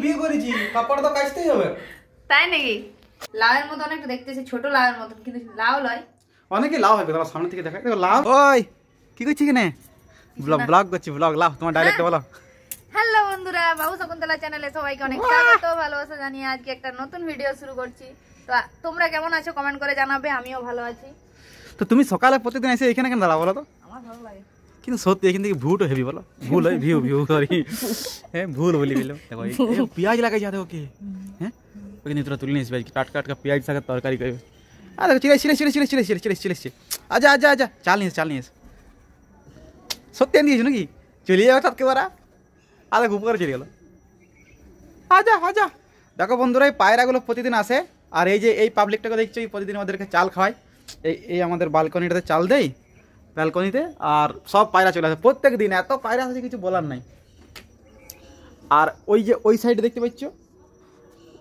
বিয়ে করেছি, কাপড় তো কাচতেই হবে। তাই নাকি? লাউয়ের মতো অনেকটা দেখতেছে, ছোট লাউয়ের মতো, কিন্তু লাউ লয়। অনেকে লাউ হবে, তোমার সামনে থেকে দেখা। দেখো লাউ। ওই কি করছিস এখানে? ব্লগ করছি, ব্লগ। লাউ তোমার ডাইরেক্ট বলো। হ্যালো বন্ধুরা, বাবু শকুন্তলা চ্যানেলে সবাইকে অনেক স্বাগত, ভালোবাসা জানিয়ে আজকে একটা নতুন ভিডিও শুরু করছি। তো তোমরা কেমন আছো কমেন্ট করে জানাবে, আমিও ভালো আছি। তো তুমি সকালে প্রতিদিন এসে এখানে কেন দাঁড়াও বলো তো? আমার ভালো লাগে। কিন্তু সত্যি এখান থেকে ভুটো হেভি বলো, ভুল হয় ভিউ সরি, হ্যাঁ ভুল বলি দিল। দেখো পেঁয়াজ লাগাই যাতে ওকে, হ্যাঁ ওখানে তোরা তুলে নিয়ে আসবে টাটকা পেঁয়াজ থাকার তরকারি করবে। আর দেখো চিড়ে আচ্ছা চাল নিয়ে সত্যি আনি দিয়েছো নাকি? চলে যাবে টাটকে বারা, আর দেখো উপকার চলে গেল। আজা দেখো বন্ধুরা, এই পায়রাগুলো প্রতিদিন আসে, আর এই যে এই পাবলিকটাকে দেখছো, এই প্রতিদিন আমাদেরকে চাল খাওয়ায়। এই আমাদের ব্যালকনিটাতে চাল দেয় ব্যালকনিতে, আর সব পায়রা চলে আসে প্রত্যেক দিন। এত পায়রা আছে কিছু বলার নাই। আর ওই যে ওই সাইডে দেখতে পাচ্ছ,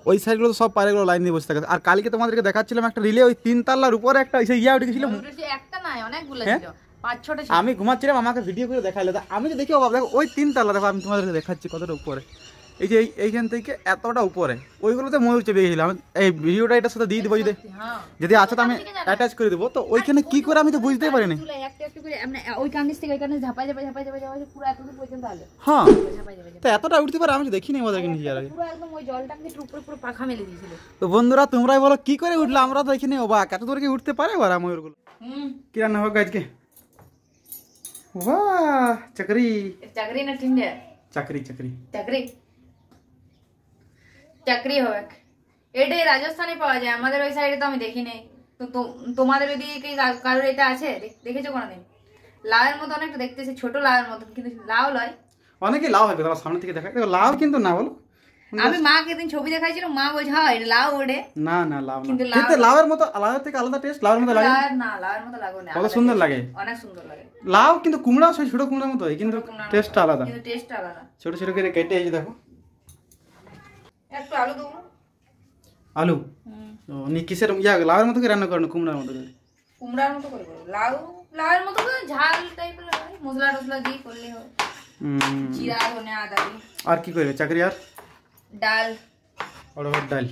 ওই সাইডগুলো সব পায়রাগুলো লাইন দিয়ে বসে থাকে। আর কালকে তোমাদেরকে দেখাচ্ছিলাম একটা রিলে, ওই 3 তলার উপরে একটা উঠে গেছিল। একটা নয়, অনেকগুলো ছিল, 5-6টা ছিল। আমি ঘুমাচ্ছিলাম, আমাকে ভিডিও করে দেখাইলে, আমি তো দেখি অবাক। দেখো ওই 3 তলা, দেখো আমি তোমাদেরকে দেখাচ্ছি কতটা উপরে। এই যে এইখান থেকে এতটা উপরে, ওইগুলোতে ময়ূর চেপে গেছিলাম। এই ভিডিওটা এটার সাথে দিয়ে দেবো, যদি আছে তো আমি অ্যাটাচ করে দেবো। তো ওইখানে কি করে আমি তো বুঝতেই পারিনি। হ্যাঁ তো এতটা উঠতে পারে, আমি তো দেখিনি ওদেরকে নিজে। তো বন্ধুরা তোমরাই বলো কি করে উঠলো, আমরা তো দেখিনি অবাক, এত দূর কি উঠতে পারে ওরা ময়ূরগুলো। কি রান্না হোক আজকে? বাহ, চাকরি না টিন্ডে? চাকরি হবে। এটাই রাজস্থানে পাওয়া যায়, আমাদের ওই সাইডে তো আমি দেখি নাই। তো তোমাদের ওইদিকে কারোর এটা আছে, দেখেছো কোনোদিন? লাউয়ের মতো অনেকটা দেখতেছে, ছোট লাউয়ের মতো, কিন্তু লাউ লয়। অনেকে লাউ হবে, তোমার সামনে থেকে দেখা। দেখো লাউ কিন্তু না বলো। আমি মাকে দিন ছবি দেখাইছিল, মা বলছে হ্যাঁ এটা লাউ ওড়ে। না লাউ না, কিন্তু লাউয়ের মতো আলাদা থেকে আলাদা টেস্ট। লাউয়ের মতো লাগে না, লাউয়ের মতো লাগে না। কত সুন্দর লাগে, অনেক সুন্দর লাগে লাউ। কিন্তু কুমড়া সেই ছোট কুমড়ার মতো, কিন্তু টেস্টটা আলাদা। ছোট ছোট করে কেটে এই যে দেখো, একটু আলু দেবো। আলু নি কিসের লাউয়ের মতো কি রান্না করেন? কুমড়ার মতো করে। কুমড়ার মতো করে লাউয়ের মতো করে ঝাল টাইপের মশলা টসলা দিয়ে করলে হয়। জিরা ধনে আদা দিয়ে। আর কি করবে চাকরি? আর ডাল, ডাল।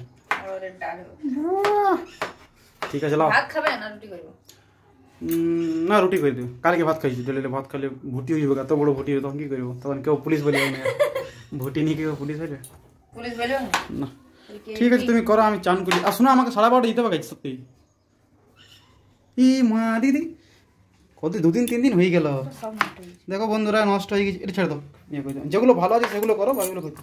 ঠিক আছে, লাও। ভাত খাবে না রুটি করব? না রুটি করে দিও, কালকে ভাত খাইছি। ডেলে ভাত খাইলে ভুটি হয়ে যাবে, এত বড় ভুটি হবে তখন কি করবো? তখন কেউ পুলিশ বলে না, ভুটি নিয়ে কেউ পুলিশ হয়ে পুলিশ বলে না। ঠিক আছে তুমি করো, আমি চান করি। আর শোনো, আমাকে 12:30 দিতে পারছি সত্যি। ই মা দিদি, কত 2-3 দিন হয়ে গেল। দেখো বন্ধুরা নষ্ট হয়ে গেছে, এটা ছেড়ে দাও। যেগুলো ভালো আছে সেগুলো করো, বাকিগুলো করো।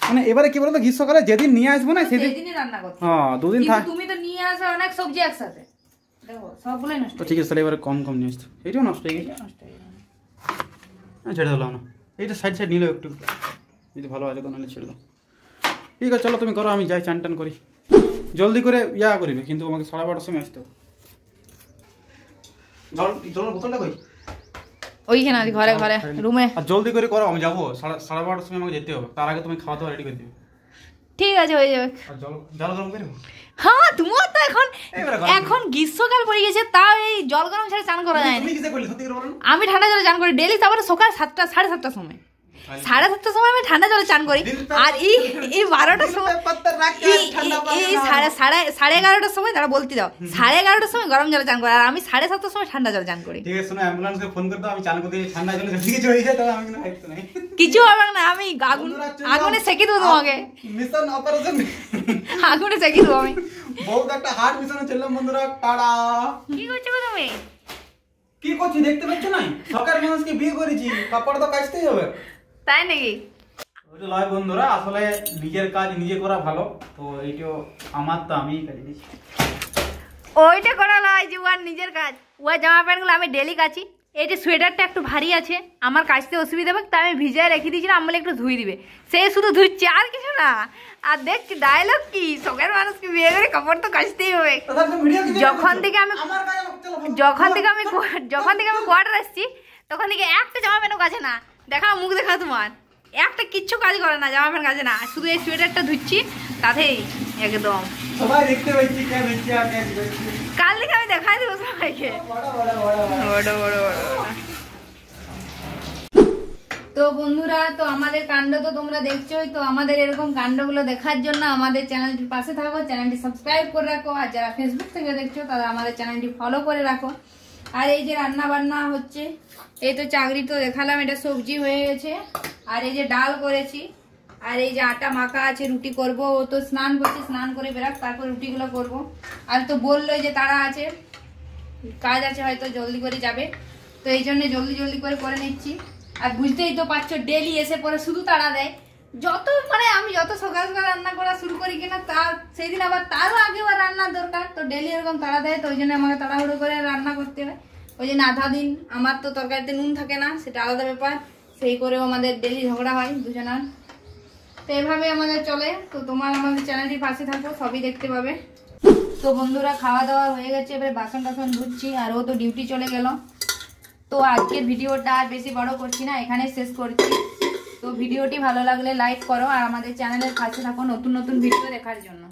মানে এবারে কি বলতো, গ্রীষ্মকালে যেদিন নিয়ে আসবো না সেদিন রান্না করতে। হ্যাঁ 2 দিন থাক। তুমি তো নিয়ে আসো অনেক সবজি একসাথে, দেখো সবগুলোই নষ্ট। ঠিক আছে তাহলে এবারে কম নিয়ে আসতো। এইটাও নষ্ট হয়ে গেছে, ছেড়ে দিলাম না। এইটা সাইড নিলেও একটু যদি ভালো আছে তো, নাহলে ছেড়ে দাও। ঠিক আছে চলো তুমি করো, আমি যাই চান টান করি। জলদি করে করিবে, কিন্তু আমাকে 12:30 সময় আসতে হবে। জলের বোতলটা কই? ওইখানে আছে, ঘরে রুমে। আর জলদি করে করো, আমি যাবো 12:30 সময়, আমাকে যেতে হবে। তার আগে তুমি খাওয়া দাওয়া রেডি করে দিবে। ঠিক আছে, হয়ে যাবে। আর জল গরম করে হ্যাঁ, তোমার তো এখন গ্রীষ্মকাল পড়ে গেছে, তাও এই জল গরম ছাড়া চান করা যায় না। আমি ঠান্ডা জলে চান করি ডেলি, তারপরে সকাল 7টা 7:30টার সময়। 7:30টার সময় আমি ঠান্ডা জলে চান করি। আর এই 12টার সময়, এই 11:30টার সময়, তারা বলতে দাও, 11:30টার সময় গরম জলে চান করি, আর আমি 7:30টার সময় ঠান্ডা জলে চান করি। ঠিক আছে শোনো, অ্যাম্বুলেন্সকে ফোন করে দাও, আমি চান করতে ঠান্ডা জলে কিছু হয়ে যায়, তবে আমি না একটু নাই, কিছু হবে না। আমি আগুনে সেকে দেবো তোমাকে, মিশন অপারেশন আগুনে সেকে দেবো আমি। বহুত একটা হার্ড মিশনে চললাম বন্ধুরা। টাড়া কি করছো তুমি? কি করছি দেখতে পাচ্ছ না? সরকার মানুষকে বিয়ে করেছি, কাপড় তো কাচতেই হবে। তাই নাকি? ওটা লয় বন্ধুরা, আসলে নিজের কাজ নিজে করা ভালো। তো এইটা আমার, তো আমি কাজ দিচ্ছি। ওইটা করা লয় জীবন, নিজের কাজ। ওই জামা প্যান্টগুলো আমি ডেলি কাচি। এই যে সোয়েটারটা একটু ভারী আছে, আমার কাচতে অসুবিধা হবে, তাই আমি ভিজায় রেখে দিয়েছিলাম, আমি একটু ধুই দিবে, সে শুধু ধুচ্ছে আর কিছু না। আর দেখছি ডায়লগ কি, শখের মানুষকে বিয়ে করে কাপড় তো কাচতেই হবে। যখন থেকে আমি কোয়ার্টার আসছি, তখন থেকে একটা জামা প্যান্টও কাছে না। দেখা মুখ দেখা তোমার, একটা কিচ্ছু কাজ করে না, জামা প্যান্ট কাছে না, শুধু এই সোয়েটারটা ধুচ্ছি, তাতেই একদম সবাই দেখতে পাচ্ছি। কাল থেকে আমি দেখাই দেবো সবাইকে। বড় বড় বড়। তো বন্ধুরা, তো আমাদের কাণ্ড তো তোমরা দেখছোই। তো আমাদের এরকম কাণ্ডগুলো দেখার জন্য আমাদের চ্যানেলটির পাশে থাকো, চ্যানেলটি সাবস্ক্রাইব করে রাখো। আর যারা ফেসবুক থেকে দেখছো তারা আমাদের চ্যানেলটি ফলো করে রাখো। আর এই যে রান্না বান্না হচ্ছে, এই তো চাকরি তো দেখালাম, এটা সবজি হয়ে গেছে। আর এই যে ডাল করেছি, আর এই যে আটা মাখা আছে, রুটি করব। ও তো স্নান করছে, স্নান করে বেরাক, তারপর রুটিগুলো করব। আর তো বললো যে তারা আছে, কাজ আছে, হয়তো জলদি করে যাবে, তো এই জন্য জলদি জলদি করে নিচ্ছি। আর বুঝতেই তো পারছো, ডেলি এসে পরে শুধু তাড়া দেয়। যত মানে আমি যত সকাল সকাল রান্না করা শুরু করি কিনা, তার সেই দিন আবার তারও আগে রান্নার দরকার, তো ডেলি এরকম তাড়া দেয়। তো ওই জন্য আমাকে তাড়াহুড়ো করে রান্না করতে হয়। ওই জন্য আধা দিন আমার তো তরকারিতে নুন থাকে না, সেটা আলাদা ব্যাপার। সেই করেও আমাদের ডেলি ঝগড়া হয় দুজনার। তো এভাবে আমাদের চলে। তো তোমার আমাদের চ্যানেলটির পাশে থাকো, সবই দেখতে পাবে। তো বন্ধুরা, খাওয়া দাওয়া হয়ে গেছে, এবারে বাসন টাসন ধুচ্ছি। আর ও তো ডিউটি চলে গেল। তো আজকের ভিডিওটা আর বেশি বড় করছি না, এখানে শেষ করছি। তো ভিডিওটি ভালো লাগলে লাইক করো, আর আমাদের চ্যানেলের পাশে থাকো নতুন নতুন ভিডিও দেখার জন্য।